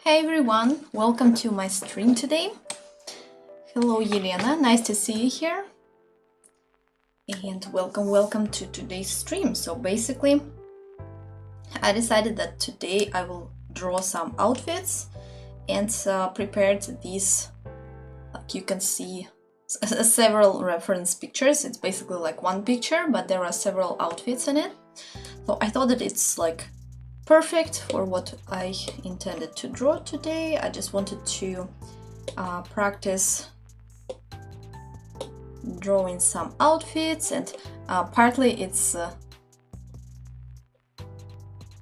Hey everyone, welcome to my stream today. Hello Yelena, nice to see you here. And welcome to today's stream. So basically, I decided that today I will draw some outfits and prepared these, like you can see, several reference pictures. It's basically like one picture, but there are several outfits in it. So I thought that it's like perfect for what I intended to draw today. I just wanted to practice drawing some outfits, and partly it's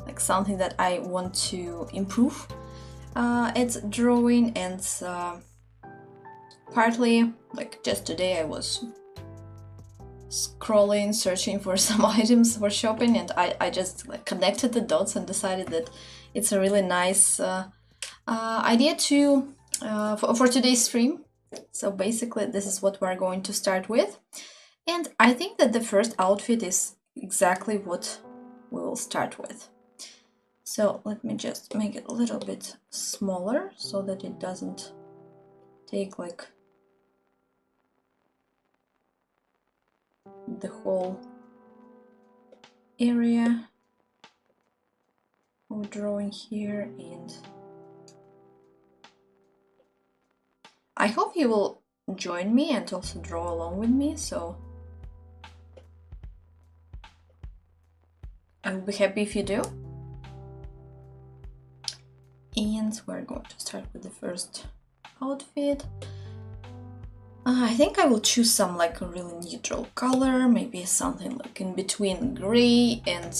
like something that I want to improve at drawing, and partly like just today I was scrolling, searching for some items for shopping, and I just like connected the dots and decided that it's a really nice idea to for today's stream. So basically this is what we're going to start with, and I think that the first outfit is exactly what we will start with. So let me just make it a little bit smaller so that it doesn't take like the whole area of drawing here. And I hope you will join me and also draw along with me, so I will be happy if you do. And we're going to start with the first outfit. I think I will choose some like a really neutral color, maybe something like in between gray and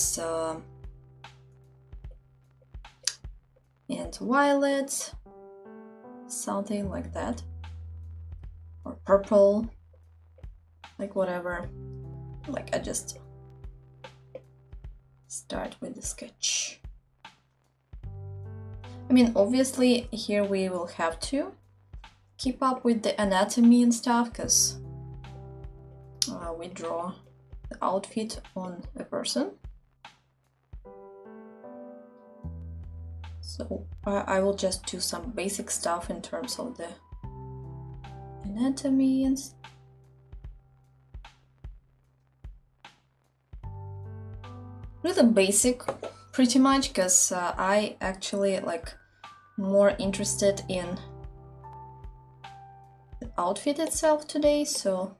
violet, something like that, or purple, like whatever. Like I just start with the sketch. I mean, obviously here we will have to keep up with the anatomy and stuff, because we draw the outfit on a person. So I will just do some basic stuff in terms of the anatomy and really basic, pretty much, because I actually like more interested in the outfit itself today, so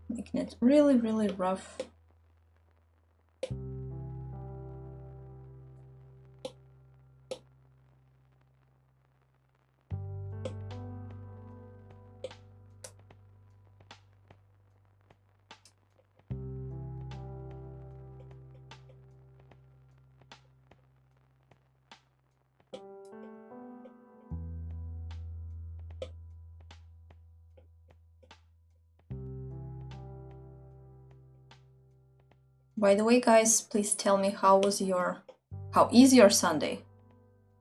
making it really rough. By the way, guys, please tell me how is your Sunday,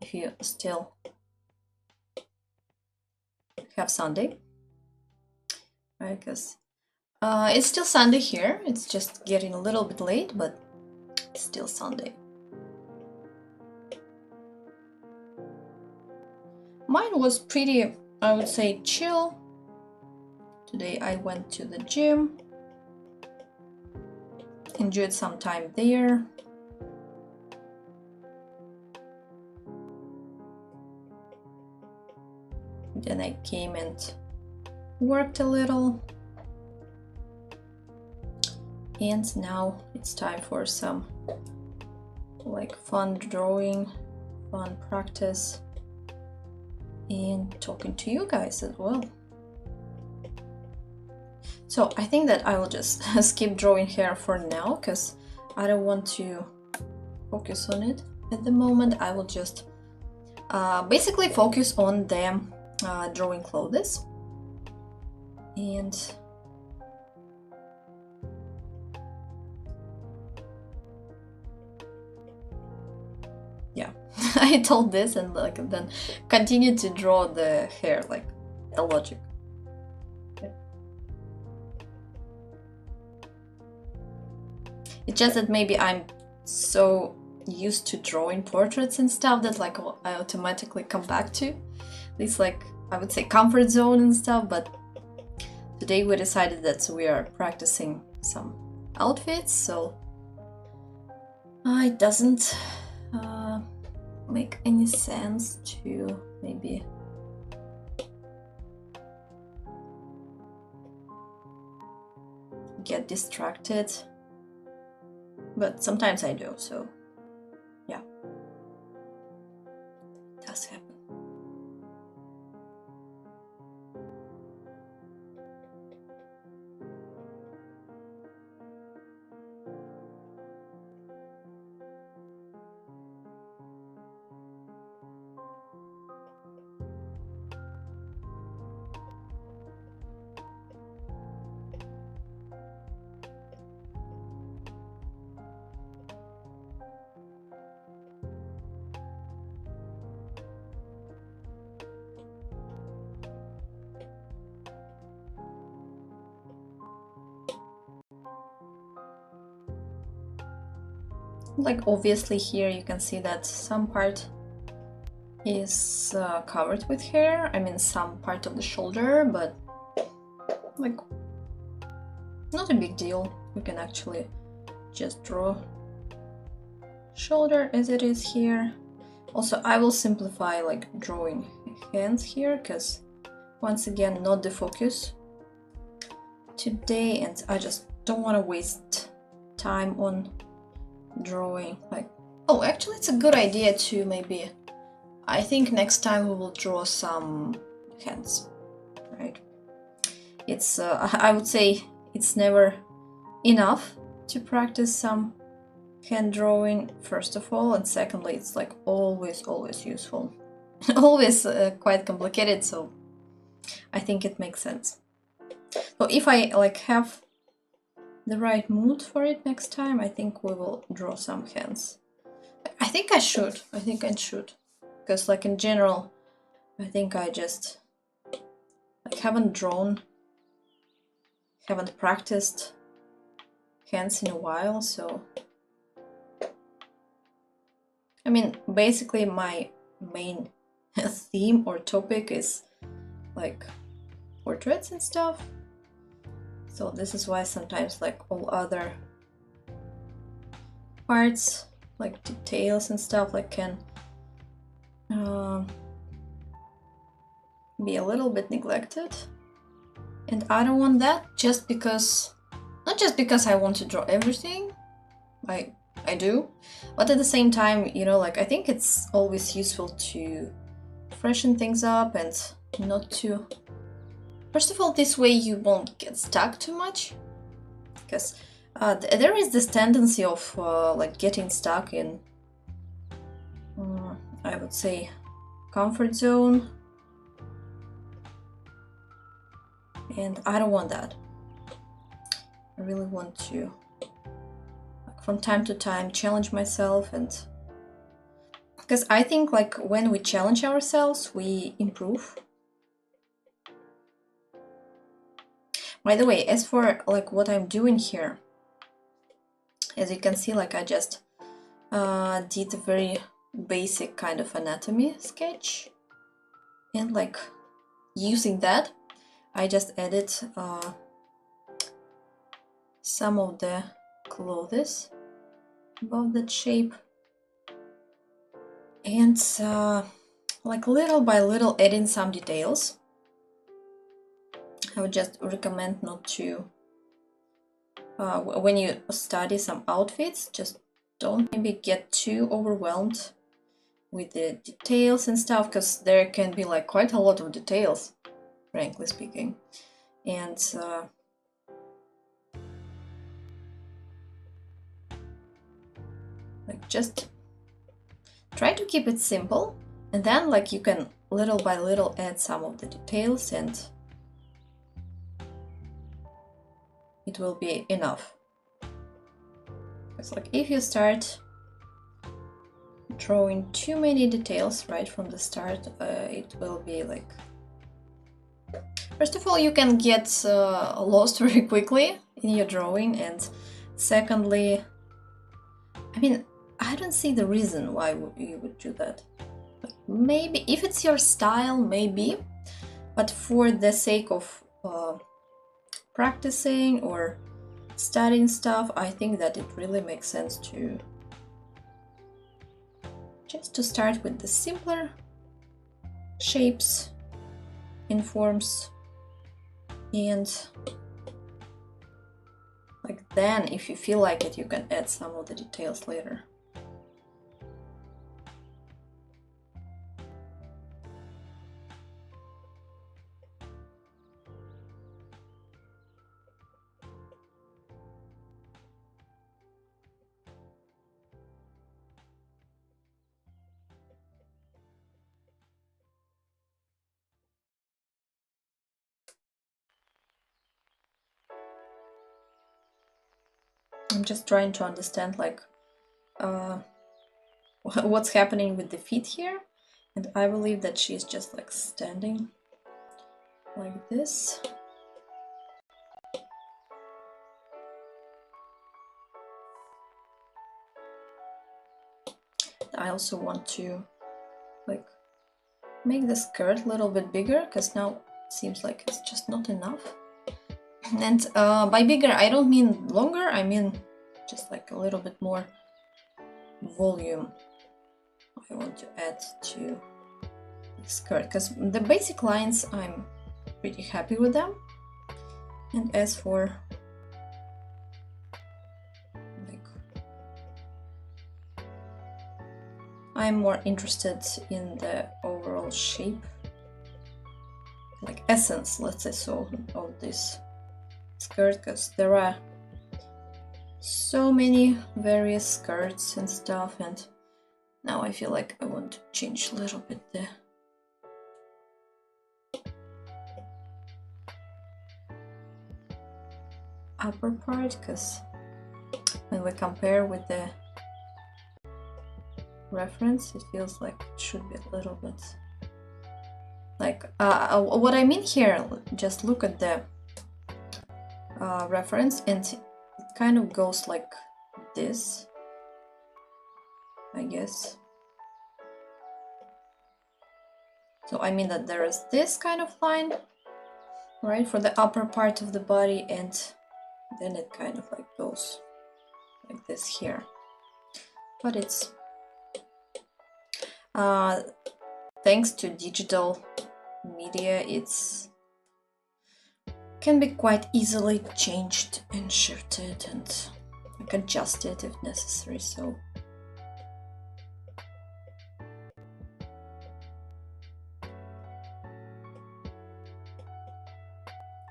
if you still have Sunday, right? Because it's still Sunday here. It's just getting a little bit late, but it's still Sunday. Mine was pretty, I would say, chill. Today I went to the gym, enjoyed some time there. Then I came and worked a little. And now it's time for some like fun drawing, fun practice, and talking to you guys as well. So I think that I will just skip drawing hair for now, because I don't want to focus on it at the moment. I will just basically focus on the drawing clothes. And yeah, I told this and like then continue to draw the hair, like the logic. It's just that maybe I'm so used to drawing portraits and stuff that like I automatically come back to. This like I would say comfort zone and stuff, but today we decided that we are practicing some outfits, so it doesn't make any sense to maybe get distracted, but sometimes I do, so yeah, it does happen. Like obviously here you can see that some part is covered with hair, I mean some part of the shoulder, but like not a big deal. You can actually just draw shoulder as it is here. Also I will simplify like drawing hands here, because once again not the focus today, and I just don't want to waste time on drawing like, oh actually it's a good idea to maybe, I think next time we will draw some hands, right? It's I would say it's never enough to practice some hand drawing first of all, and secondly it's like always useful. Always quite complicated, so I think it makes sense. So if I like have the right mood for it next time, I think we will draw some hands. I think I should, because like in general I think I just like haven't practiced hands in a while, so I mean basically my main theme or topic is like portraits and stuff. So this is why sometimes like all other parts, like details and stuff, like can be a little bit neglected. And I don't want that, just because, not just because I want to draw everything, I do, but at the same time, you know, like I think it's always useful to freshen things up and not to, first of all, this way you won't get stuck too much, because there is this tendency of like getting stuck in, I would say, comfort zone, and I don't want that. I really want to, like, from time to time, challenge myself, and because I think like when we challenge ourselves, we improve. By the way, as for like what I'm doing here, as you can see, like I just did a very basic kind of anatomy sketch, and like using that I just added some of the clothes above that shape, and like little by little adding some details. I would just recommend not to, when you study some outfits, just don't maybe get too overwhelmed with the details and stuff, because there can be like quite a lot of details, frankly speaking. And like just try to keep it simple, and then like you can little by little add some of the details, and it will be enough. It's like if you start drawing too many details right from the start, it will be like, first of all, you can get lost very quickly in your drawing, and secondly, I mean, I I don't see the reason why you would do that. Maybe if it's your style, maybe, but for the sake of practicing or studying stuff, I think that it really makes sense to just to start with the simpler shapes and forms, and like then if you feel like it, you can add some of the details later. I'm just trying to understand like what's happening with the feet here, and I believe that she's just like standing like this. I also want to like make the skirt a little bit bigger, because now it seems like it's just not enough. And by bigger, I don't mean longer, I mean just like a little bit more volume I want to add to the skirt, because the basic lines, I'm pretty happy with them. And as for like, I'm more interested in the overall shape, like essence, let's say so, of this skirt, because there are so many various skirts and stuff, and now I feel like I want to change a little bit the upper part, because when we compare with the reference, it feels like it should be a little bit like what I mean here, just look at the reference, and it kind of goes like this, I guess. So I mean that there is this kind of line, right, for the upper part of the body, and then it kind of like goes like this here. But it's thanks to digital media, it's can be quite easily changed and shifted and like adjusted if necessary. So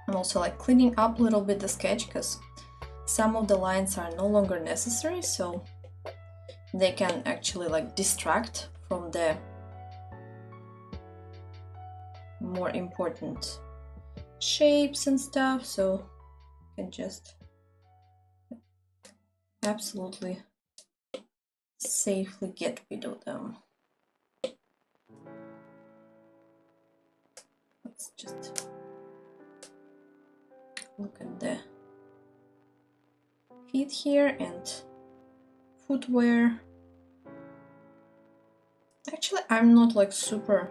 I'm also like cleaning up a little bit the sketch, because some of the lines are no longer necessary, so they can actually like distract from the more important shapes and stuff, so you can just absolutely safely get rid of them. Let's just look at the feet here and footwear. Actually, I'm not like super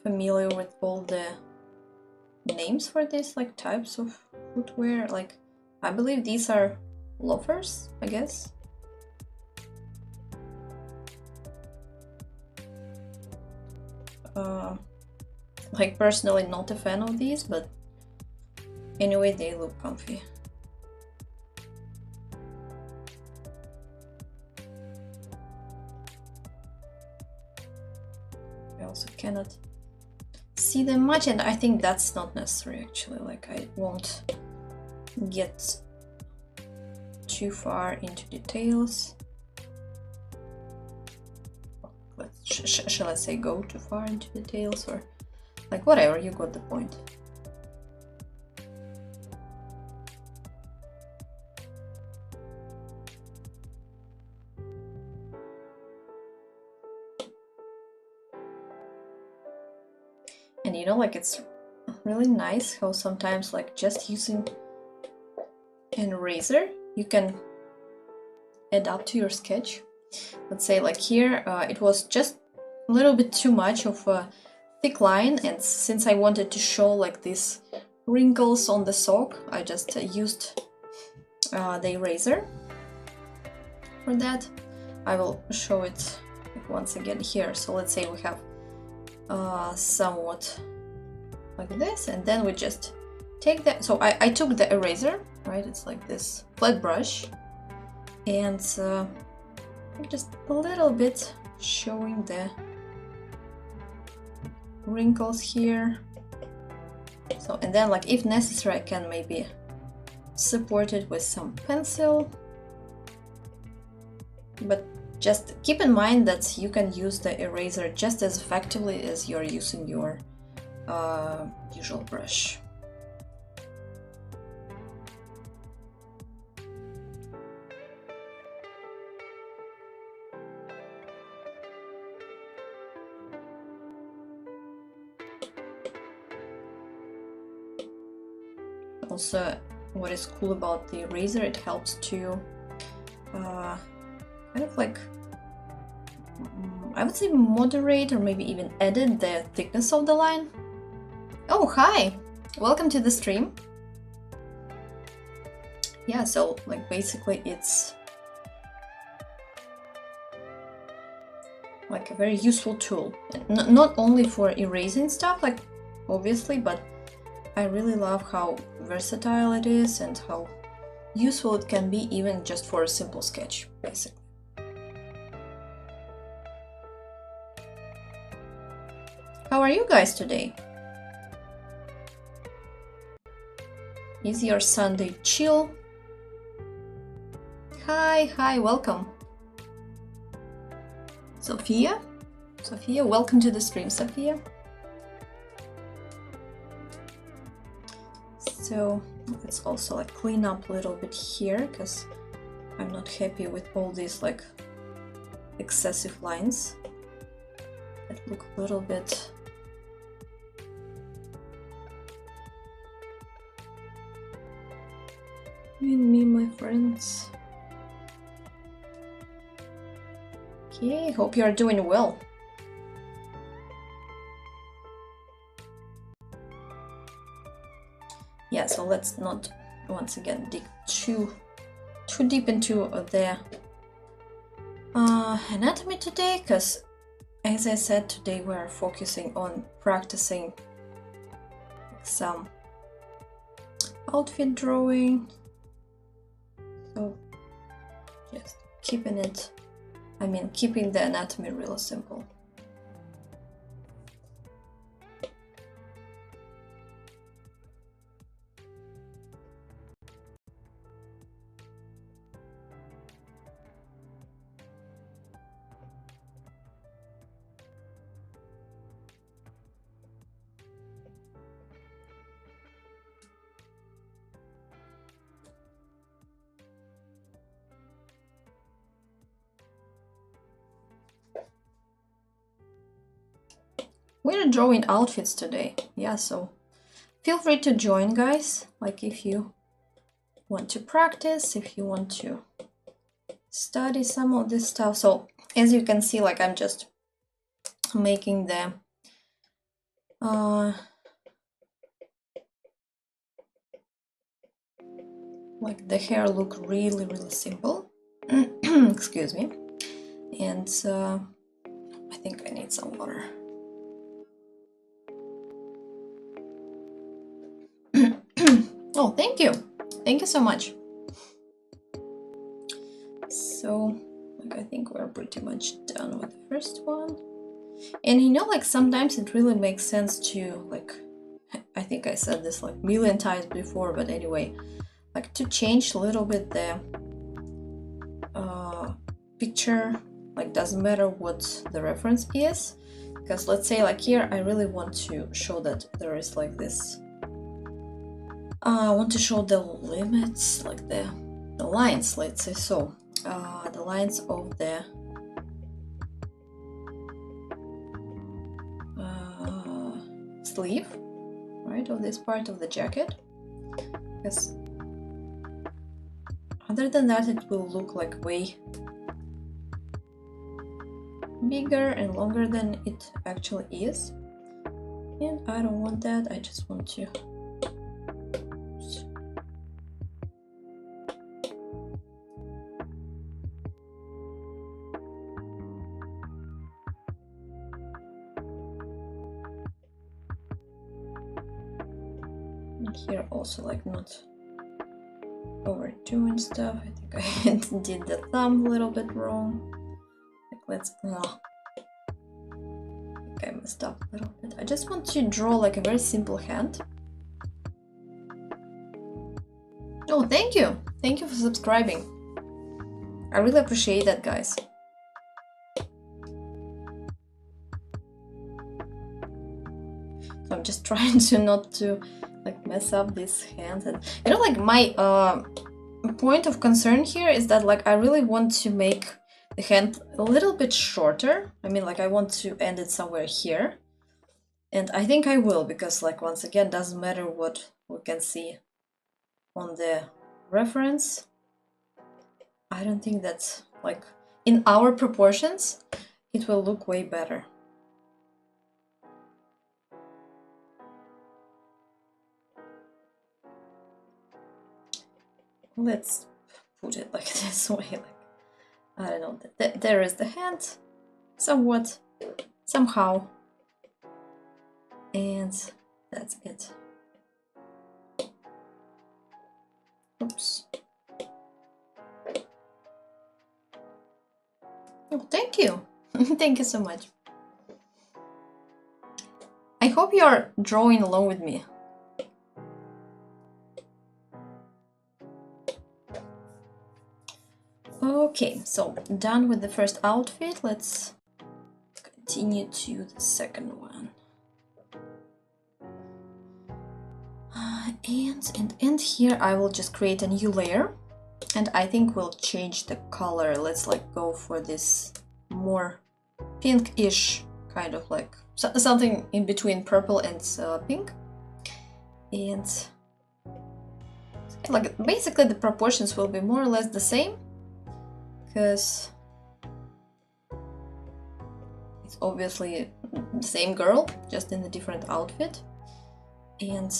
familiar with all the names for these like types of footwear. Like, I believe these are loafers, I guess. Like, personally not a fan of these, but anyway, they look comfy. I also cannot see them much, and I think that's not necessary actually. Like, I won't get too far into details. Shall I say go too far into details, or like whatever, you got the point. And you know, like, it's really nice how sometimes like just using an eraser you can adapt to your sketch. let's say like here, it was just a little bit too much of a thick line, and since I wanted to show like these wrinkles on the sock, I just used the eraser for that. I will show it once again here. So let's say we have somewhat like this, and then we just take that. So I took the eraser, right? It's like this flat brush, and just a little bit showing the wrinkles here. So, and then like if necessary, I can maybe support it with some pencil, but just keep in mind that you can use the eraser just as effectively as you're using your usual brush. Also, what is cool about the eraser, it helps to kind of like, I would say moderate or maybe even edit the thickness of the line. Oh, hi! Welcome to the stream. Yeah, so like basically it's like a very useful tool. Not only for erasing stuff, like obviously, but I really love how versatile it is and how useful it can be even just for a simple sketch, basically. How are you guys today? Is your Sunday chill? Hi, welcome. Sophia, welcome to the stream, Sophia. So let's also like clean up a little bit here, because I'm not happy with all these like excessive lines that look a little bit you and me, my friends. Okay, hope you are doing well. Yeah, so let's not once again dig too deep into the anatomy today, because as I said, today we're focusing on practicing some outfit drawing. So just keeping the anatomy really simple. We're drawing outfits today, yeah, so feel free to join, guys, like if you want to practice, if you want to study some of this stuff. So as you can see, like I'm just making the like the hair look really simple. Excuse me. And I think I need some water. Oh, thank you so much. So like I think we're pretty much done with the first one. And you know, like sometimes it really makes sense to, like, I think I said this like a million times before, but anyway, like to change a little bit the picture, like doesn't matter what the reference is, because let's say like here I really want to show that there is like this I want to show the limits, like the lines, let's say so, the lines of the sleeve, right, of this part of the jacket, because other than that it will look like way bigger and longer than it actually is. And I don't want that, I just want to and here also like not overdoing stuff. I think I did the thumb a little bit wrong. Like let's I messed up a little bit. I just want to draw like a very simple hand. Oh, thank you! Thank you for subscribing. I really appreciate that, guys. So I'm just trying to not to like mess up this hand. And you know, like my point of concern here is that like I really want to make the hand a little bit shorter. I mean, like I want to end it somewhere here. And I think I will, because like once again, doesn't matter what we can see on the reference. I don't think that's like in our proportions, it will look way better. Let's put it like this way, like I don't know, there is the hand, somewhat, somehow, and that's it. Oops. Oh, thank you. Thank you so much. I hope you are drawing along with me. Okay, so done with the first outfit. Let's continue to the second one. And here I will just create a new layer, and I think we'll change the color. Let's like go for this more pinkish kind of like something in between purple and pink. And like basically the proportions will be more or less the same, because it's obviously the same girl, just in a different outfit. And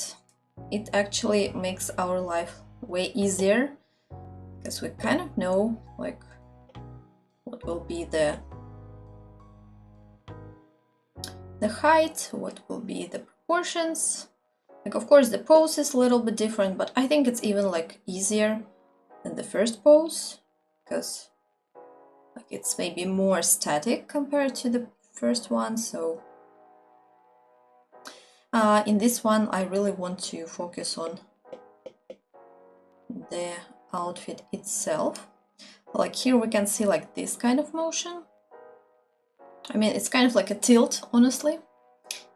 it actually makes our life way easier, because we kind of know like what will be the height, what will be the proportions. Like of course the pose is a little bit different, but I think it's even like easier than the first pose, because like it's maybe more static compared to the first one. So in this one I really want to focus on the outfit itself. Like here we can see like this kind of motion. I mean, it's kind of like a tilt, honestly.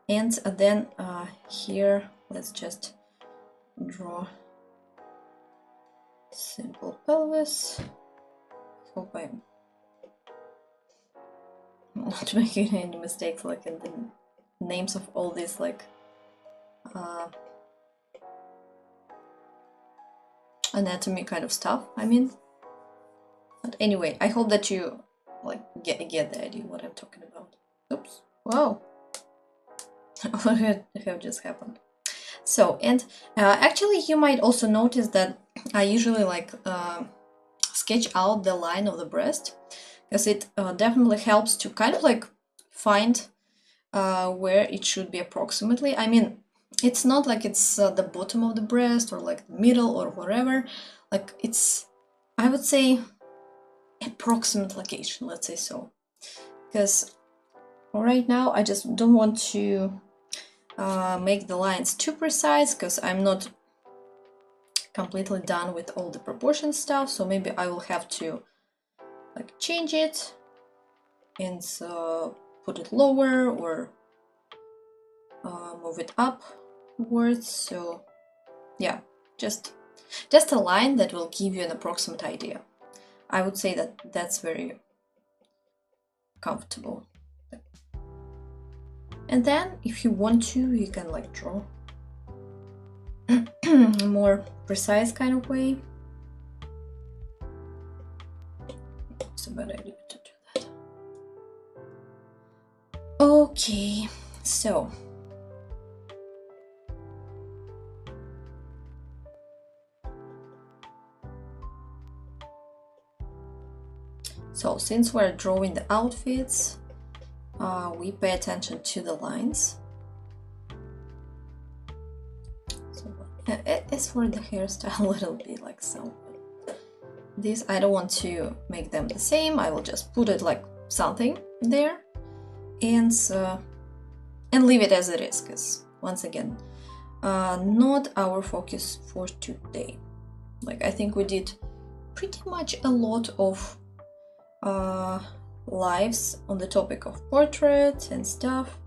And then here let's just draw simple pelvis. Hope I'm not making any mistakes like in the names of all these like anatomy kind of stuff, I mean. But anyway, I hope that you like get the idea what I'm talking about. Oops. Wow. What have just happened? So, and actually you might also notice that I usually like sketch out the line of the breast, because it definitely helps to kind of like find where it should be approximately. I mean, it's not like it's the bottom of the breast or like the middle or whatever. Like it's, I would say, approximate location, let's say so. Because right now I just don't want to make the lines too precise, because I'm not completely done with all the proportion stuff. So maybe I will have to like change it and put it lower or move it upwards. So yeah, just a line that will give you an approximate idea. I would say that that's very comfortable. And then if you want to, you can like draw a more precise kind of way. It's a bad idea to do that. Okay, so since we're drawing the outfits, we pay attention to the lines. So as for the hairstyle, a little bit like so. This, I don't want to make them the same. I will just put it like something there and leave it as it is, because once again, not our focus for today. Like, I think we did pretty much a lot of lives on the topic of portraits and stuff,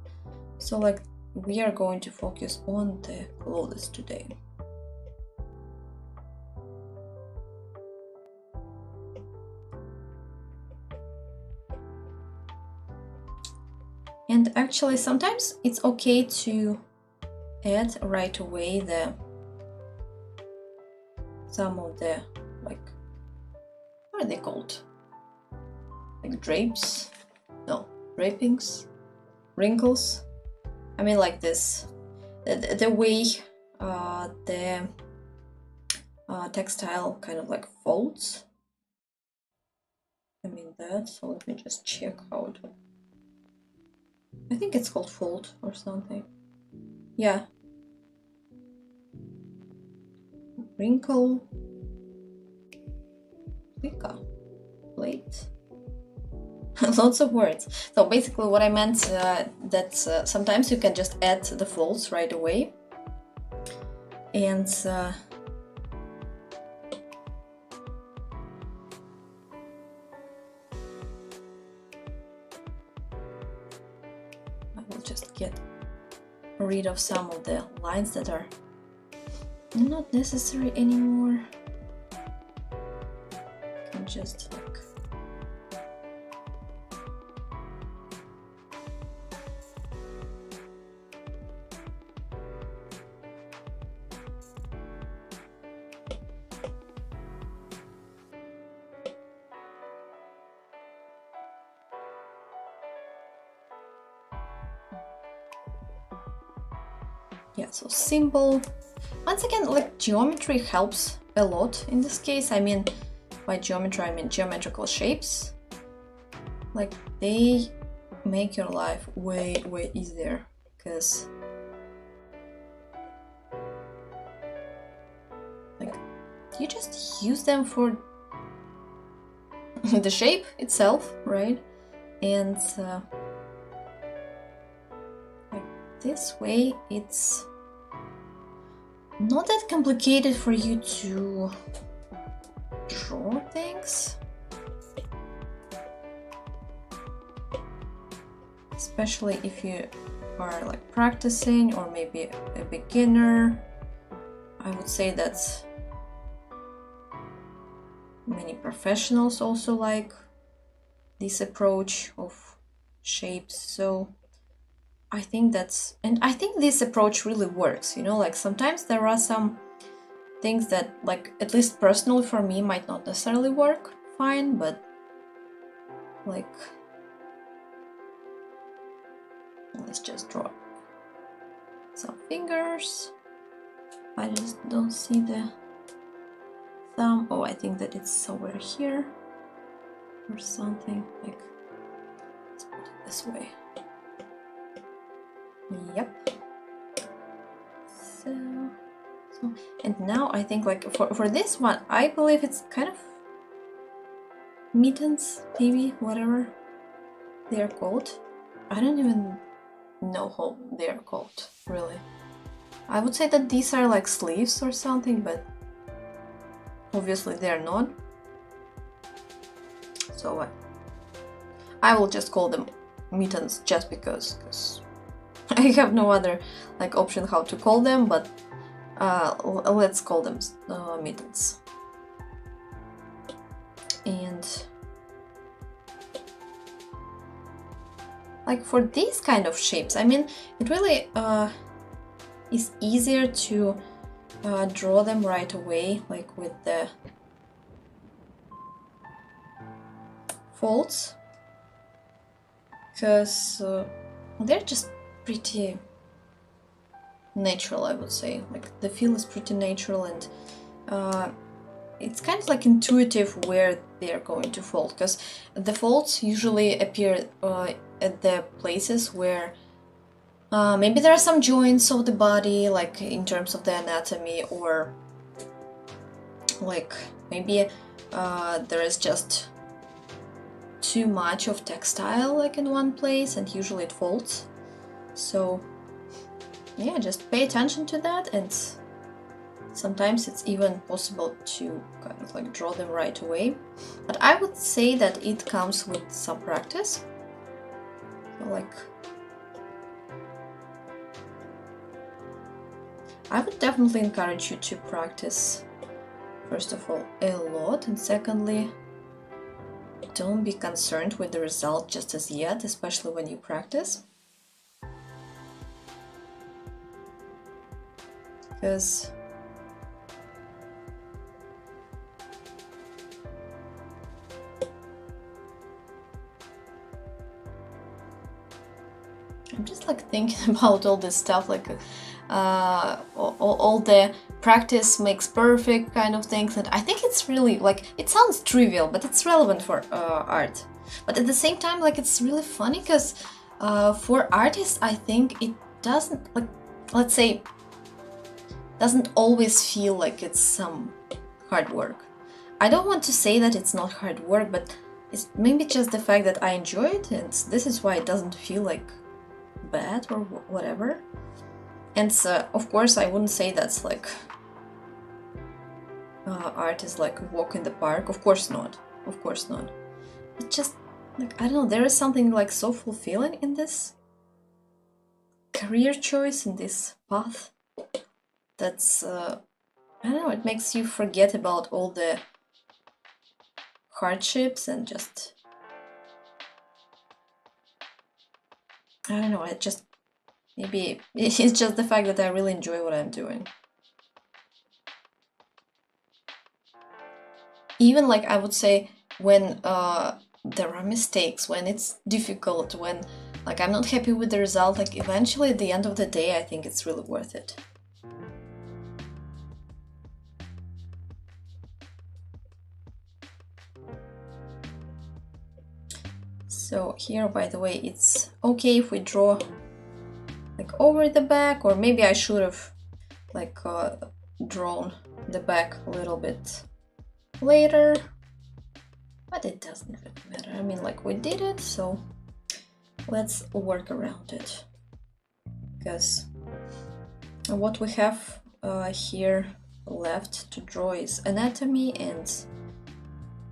so like we are going to focus on the clothes today. And actually sometimes it's okay to add right away some of the, like, what are they called? Like drapes? No, drapings? Wrinkles? I mean, like this, the way the textile kind of like folds. I mean that, so let me just check how it, I think it's called fold or something. Yeah. Wrinkle. Plica. Plate. Lots of words. So basically what I meant that sometimes you can just add the folds right away. And I will just get rid of some of the lines that are not necessary anymore. I can just like yeah, so simple. Once again, like geometry helps a lot in this case. I mean, by geometry, I mean geometrical shapes. Like, they make your life way easier, because like you just use them for the shape itself, right? And like this way it's not that complicated for you to draw things, especially if you are like practicing or maybe a beginner. I would say that many professionals also like this approach of shapes, so I think I think this approach really works, you know, like sometimes there are some things that, like, at least personally for me, might not necessarily work fine, but like, let's just draw some fingers. I just don't see the thumb. Oh, I think that it's somewhere here or something. Like, let's put it this way. Yep. So, and now I think, like, for this one, I believe it's kind of mittens, maybe, whatever they're called. I don't even know how they're called, really. I would say that these are like sleeves or something, but obviously they're not. So I will just call them mittens just because I have no other like option how to call them, but let's call them mittens. And like for these kind of shapes, I mean, it really is easier to draw them right away, like with the folds, because they're just pretty natural, I would say. Like the feel is pretty natural, and it's kind of like intuitive where they're going to fold, because the folds usually appear at the places where maybe there are some joints of the body, like in terms of the anatomy, or like maybe there is just too much of textile like in one place, and usually it folds. So yeah, just pay attention to that, and sometimes it's even possible to kind of like draw them right away. But I would say that it comes with some practice. So like, I would definitely encourage you to practice, first of all, a lot, and secondly, don't be concerned with the result just as yet, especially when you practice. Because I'm just like thinking about all this stuff, like all the practice makes perfect kind of things, and I think it's really like, it sounds trivial, but it's relevant for art. But at the same time, like, it's really funny because for artists, I think it doesn't, like, let's say, doesn't always feel like it's some hard work. I don't want to say that it's not hard work, but it's maybe just the fact that I enjoy it, and this is why it doesn't feel like bad or whatever. And of course, I wouldn't say that's like art is like a walk in the park. Of course not. Of course not. It's just like, I don't know, there is something like so fulfilling in this career choice, in this path, that's I don't know, it makes you forget about all the hardships and just, I don't know, it just, maybe it's just the fact that I really enjoy what I'm doing. Even like, I would say, when there are mistakes, when it's difficult, when like I'm not happy with the result, like eventually at the end of the day, I think it's really worth it. So here, by the way, it's okay if we draw like over the back, or maybe I should have like drawn the back a little bit later, but it doesn't really matter. I mean, like, we did it, so let's work around it, because what we have here left to draw is anatomy, and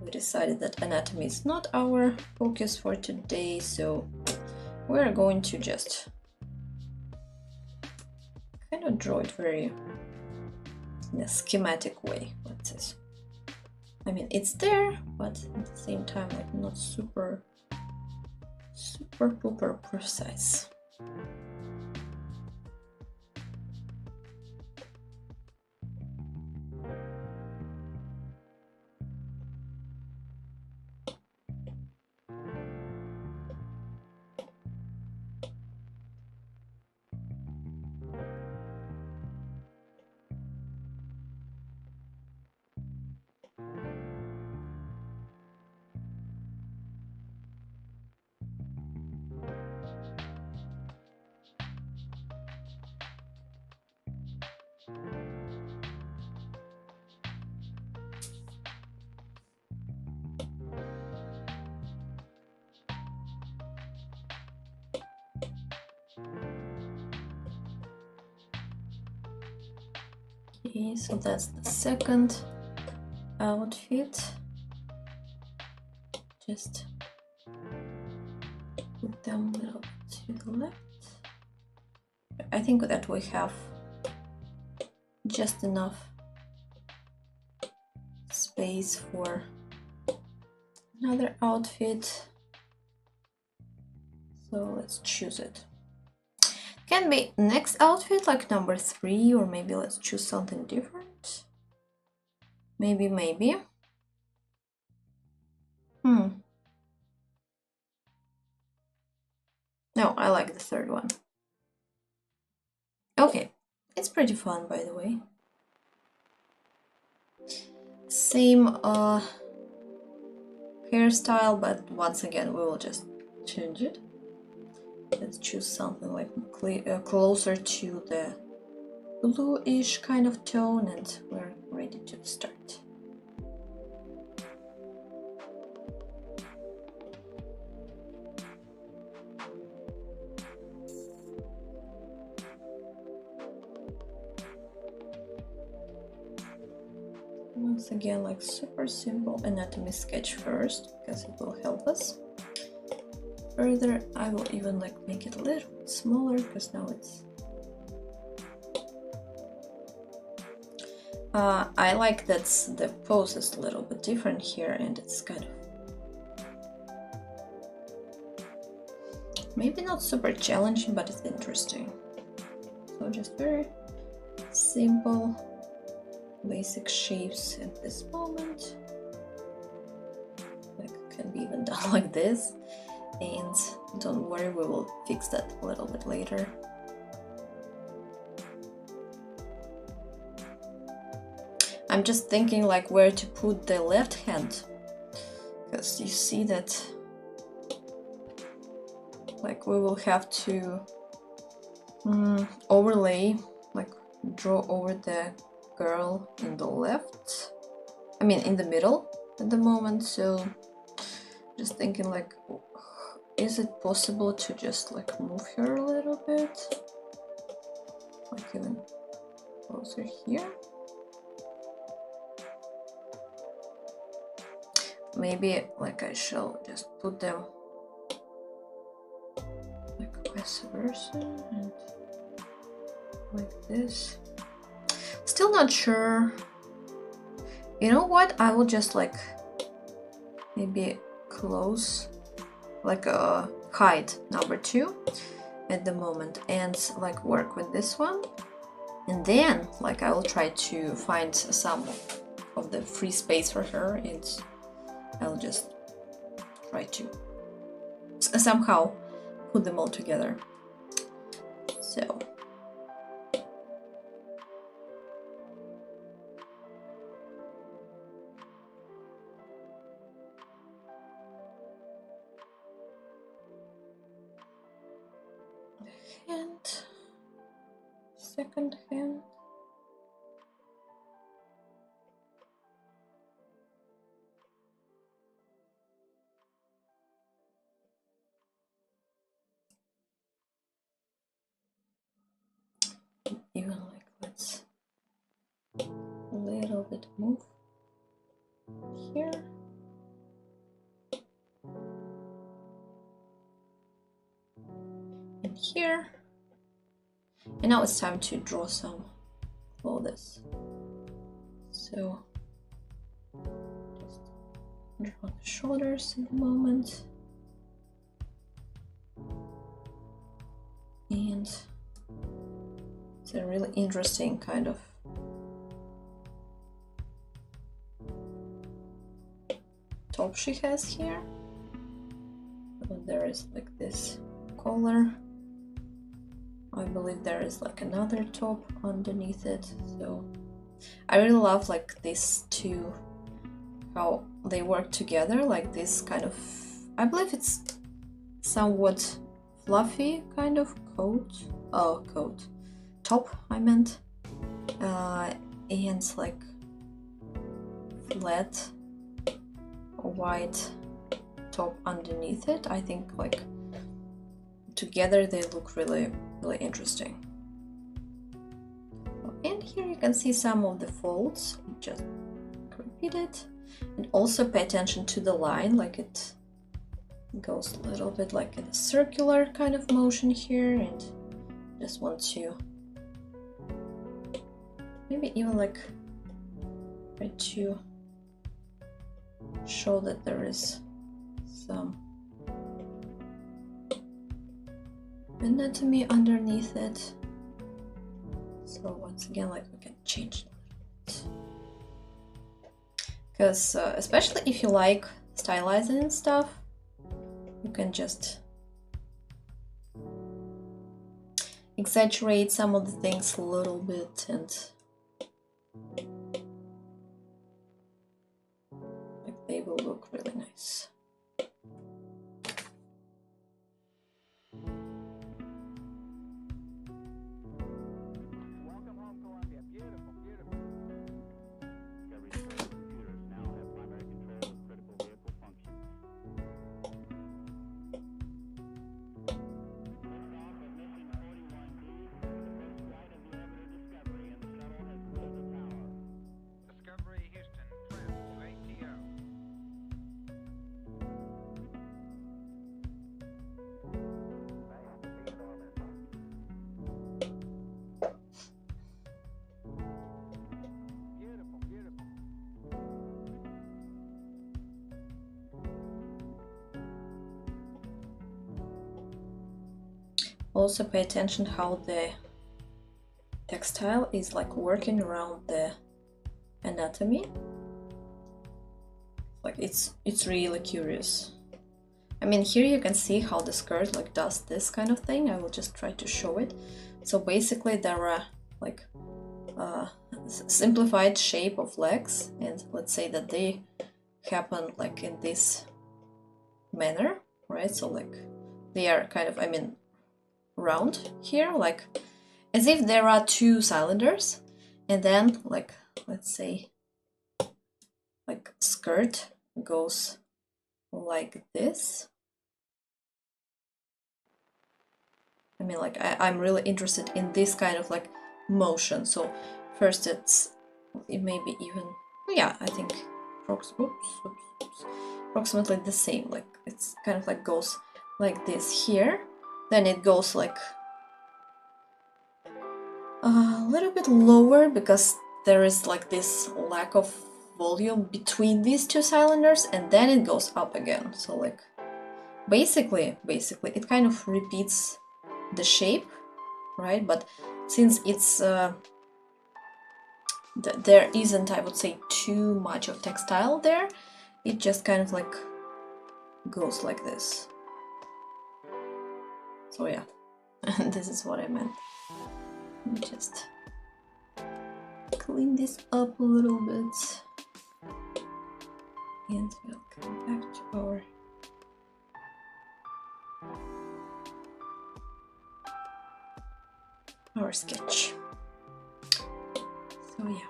we decided that anatomy is not our focus for today, so we're going to just kind of draw it very in a schematic way. What's this? I mean, it's there, but at the same time, like, not super pooper precise. Okay, so that's the second outfit. Just put them a little bit to the left. I think that we have just enough space for another outfit, so let's choose it. Can be next outfit, like number 3, or maybe let's choose something different. Maybe. No, I like the third one. Okay, it's pretty fun, by the way. Same hairstyle, but once again we will just change it. Let's choose something like closer to the bluish kind of tone, and we're ready to start. Once again, like super simple anatomy sketch first, because it will help us. Further, I will even like make it a little bit smaller, because now it's... I like that the pose is a little bit different here, and it's kind of... maybe not super challenging, but it's interesting. So just very simple, basic shapes at this moment. Like, can be even done like this. And don't worry, we will fix that a little bit later. I'm just thinking like where to put the left hand, because you see that like we will have to overlay, like draw over the girl in the left, I mean in the middle at the moment. So just thinking like, is it possible to just like move her a little bit, like even closer here? Maybe like I shall just put them like vice versa and like this. Still not sure. You know what? I will just like maybe close like a hide number 2 at the moment and like work with this one, and then like I will try to find some of the free space for her, and I'll just try to somehow put them all together. So the hand, second hand. Even like, let's a little bit move here. And here. And now it's time to draw some clothes. So just draw the shoulders at the moment. And it's a really interesting kind of top she has here. So there is like this collar. I believe there is like another top underneath it. So I really love like these two, how they work together, like this kind of, I believe it's somewhat fluffy kind of top I meant, and like flat white top underneath it. I think like together they look really interesting. And here you can see some of the folds, just repeat it, and also pay attention to the line, like it goes a little bit like in a circular kind of motion here, and just want to maybe even like try to show that there is some anatomy underneath it. So once again, like we can change it a little bit, because especially if you like stylizing and stuff, you can just exaggerate some of the things a little bit, and like they will look really nice. Also pay attention how the textile is like working around the anatomy. Like it's really curious. I mean, here you can see how the skirt like does this kind of thing. I will just try to show it. So basically there are like simplified shape of legs, and let's say that they happen like in this manner, right? So like they are kind of, I mean, round here, like as if there are two cylinders, and then like let's say like skirt goes like this. I mean, like I'm really interested in this kind of like motion. So first it may be even, yeah, I think approximately the same. Like it's kind of like goes like this here, then it goes like a little bit lower because there is like this lack of volume between these two cylinders, and then it goes up again. So like basically it kind of repeats the shape, right? But since it's there isn't, I would say, too much of textile there, it just kind of like goes like this. So yeah, this is what I meant. Let me just clean this up a little bit, and we'll come back to our sketch. So yeah.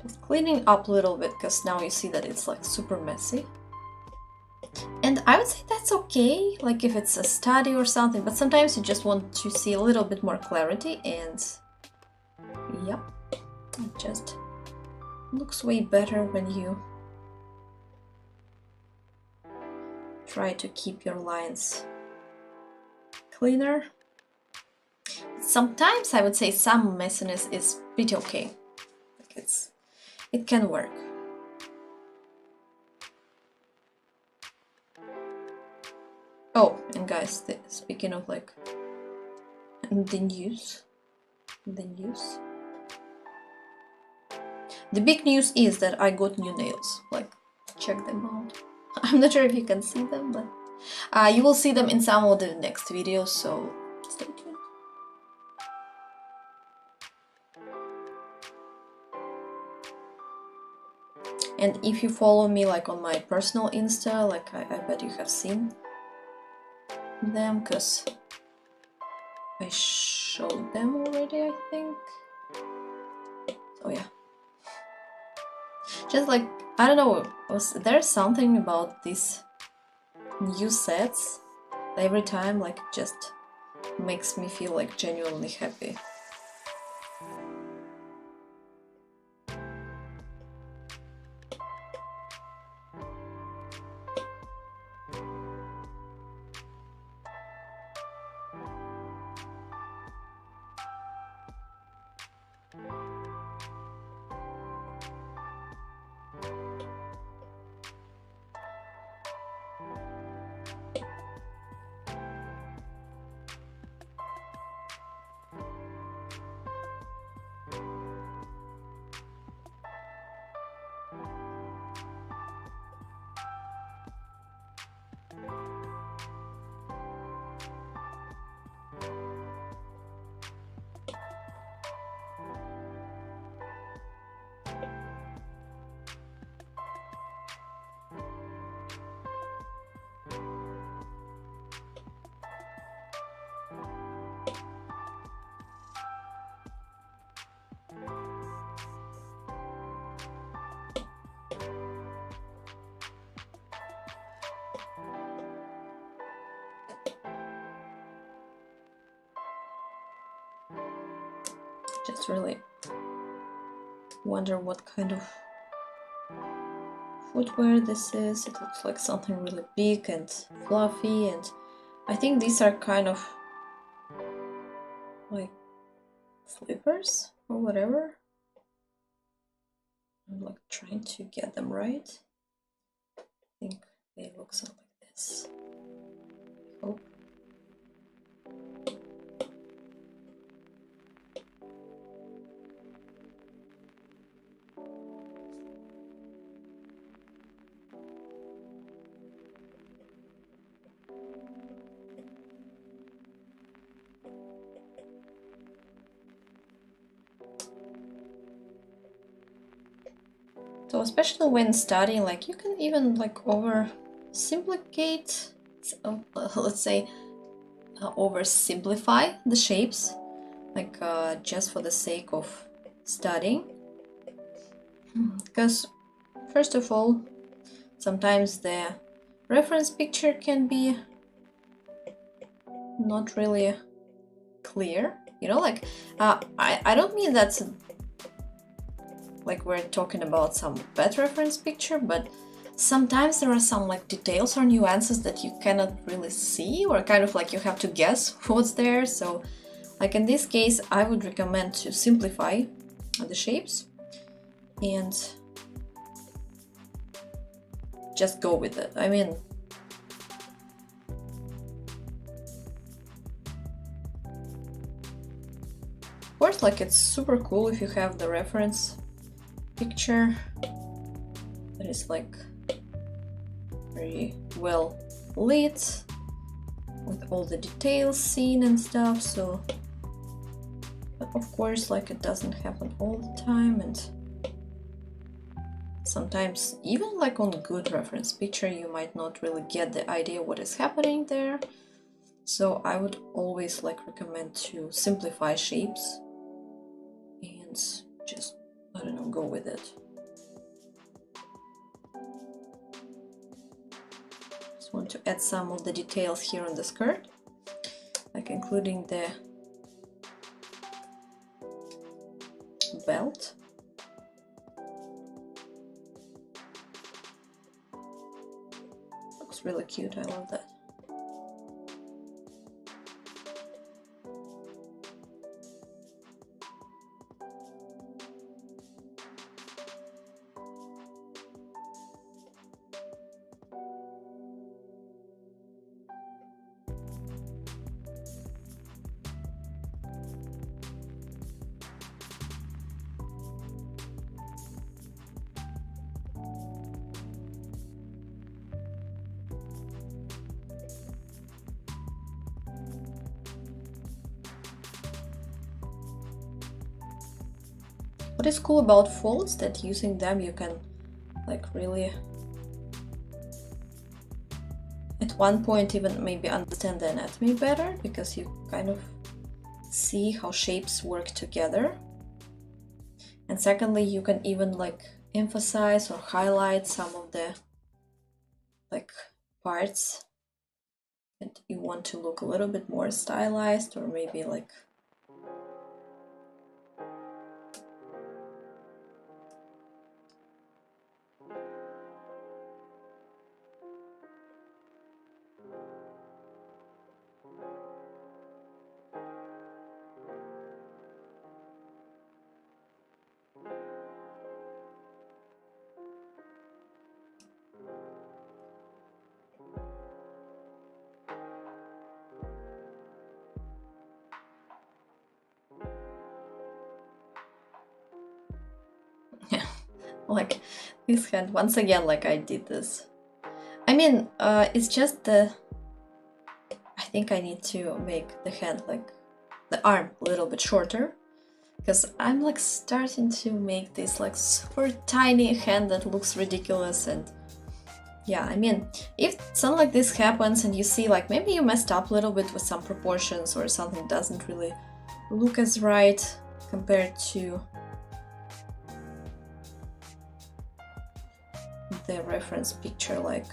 Just cleaning up a little bit, because now you see that it's like super messy. And I would say that's okay, like if it's a study or something, but sometimes you just want to see a little bit more clarity, and yep, it just looks way better when you try to keep your lines cleaner. Sometimes I would say some messiness is pretty okay. Like it can work. Oh, and guys, speaking of like the news, the big news is that I got new nails. Like, check them out. I'm not sure if you can see them, but you will see them in some of the next videos, so stay tuned. And if you follow me like on my personal Insta, like I bet you have seen them, because I showed them already, I think. So yeah. Just like, I don't know, there's something about these new sets every time, like, just makes me feel like genuinely happy. Just really wonder what kind of footwear this is. It looks like something really big and fluffy, and I think these are kind of like slippers or whatever. I'm like trying to get them right. I think they look something like this. I hope. So especially when studying, like you can even like oversimplify, let's say, oversimplify the shapes, like just for the sake of studying. Because first of all, sometimes the reference picture can be not really clear. You know, like I don't mean that's like we're talking about some bad reference picture, but sometimes there are some like details or nuances that you cannot really see, or kind of like you have to guess what's there. So like in this case, I would recommend to simplify the shapes and just go with it. I mean, of course, like it's super cool if you have the reference picture that is like very well lit with all the details seen and stuff. So, but of course, like it doesn't happen all the time, and sometimes even like on a good reference picture you might not really get the idea what is happening there. So I would always like recommend to simplify shapes and just, I don't know, go with it. Just want to add some of the details here on the skirt, like including the belt. Looks really cute, I love that. What is cool about folds that using them you can like really at one point even maybe understand the anatomy better, because you kind of see how shapes work together. And secondly, you can even like emphasize or highlight some of the like parts that you want to look a little bit more stylized, or maybe like yeah, like this hand once again, like I did this. I mean, it's just the, I think I need to make the hand like the arm a little bit shorter, because I'm like starting to make this like super tiny hand that looks ridiculous. And yeah, I mean, if something like this happens and you see like maybe you messed up a little bit with some proportions, or something doesn't really look as right compared to the reference picture, like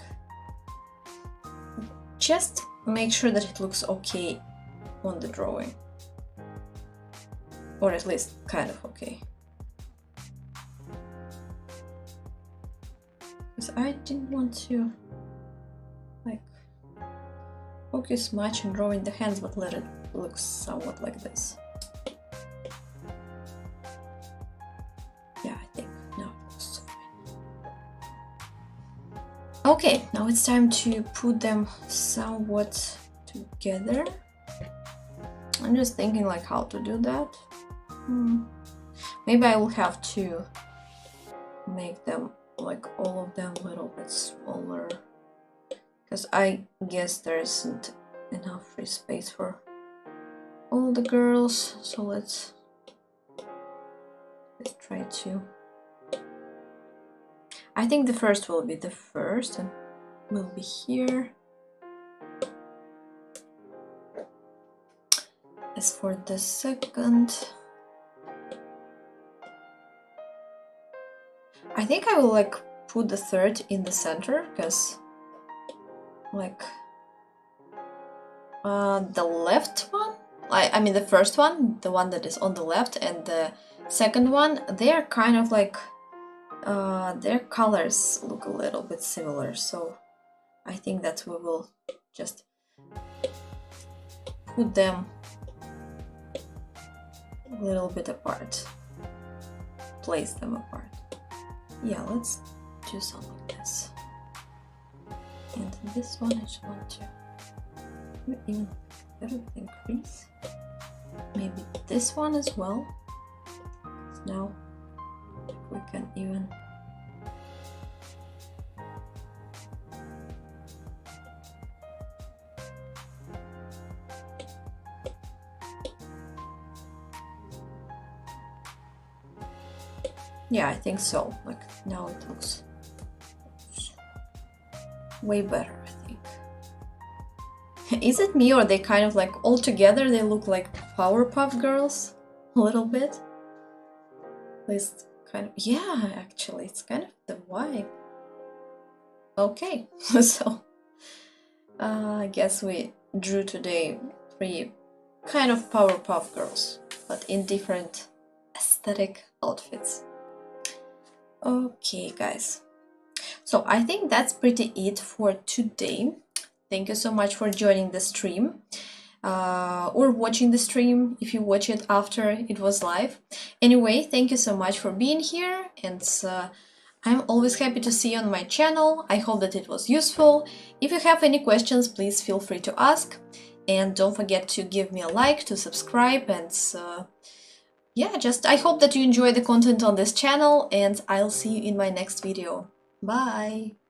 just make sure that it looks okay on the drawing. or at least kind of okay. Because I didn't want to like focus much on drawing the hands, but let it look somewhat like this. Yeah, I think now it looks fine. Okay, now it's time to put them somewhat together. I'm just thinking like how to do that. Maybe I will have to make them like all of them a little bit smaller, because I guess there isn't enough free space for all the girls. So let's try to. I think the first will be the first and will be here. As for the second, I think I will like put the third in the center, because like the left one, I mean the first one, the one that is on the left, and the second one, they're kind of like their colors look a little bit similar, so I think that we will just put them a little bit apart, place them apart. Yeah, let's do something like this. And this one I just want to even better increase. Maybe this one as well. Now we can even yeah, I think so. Like now it looks way better, I think. Is it me, or they kind of like all together they look like Powerpuff Girls a little bit? At least kind of, yeah, actually it's kind of the vibe. Okay, so I guess we drew today 3 kind of Powerpuff Girls, but in different aesthetic outfits. Okay, guys, so I think that's pretty it for today. Thank you so much for joining the stream, or watching the stream if you watch it after it was live. Anyway, thank you so much for being here, and I'm always happy to see you on my channel. I hope that it was useful. If you have any questions, please feel free to ask, and don't forget to give me a like, to subscribe, and yeah, just I hope that you enjoy the content on this channel, and I'll see you in my next video. Bye!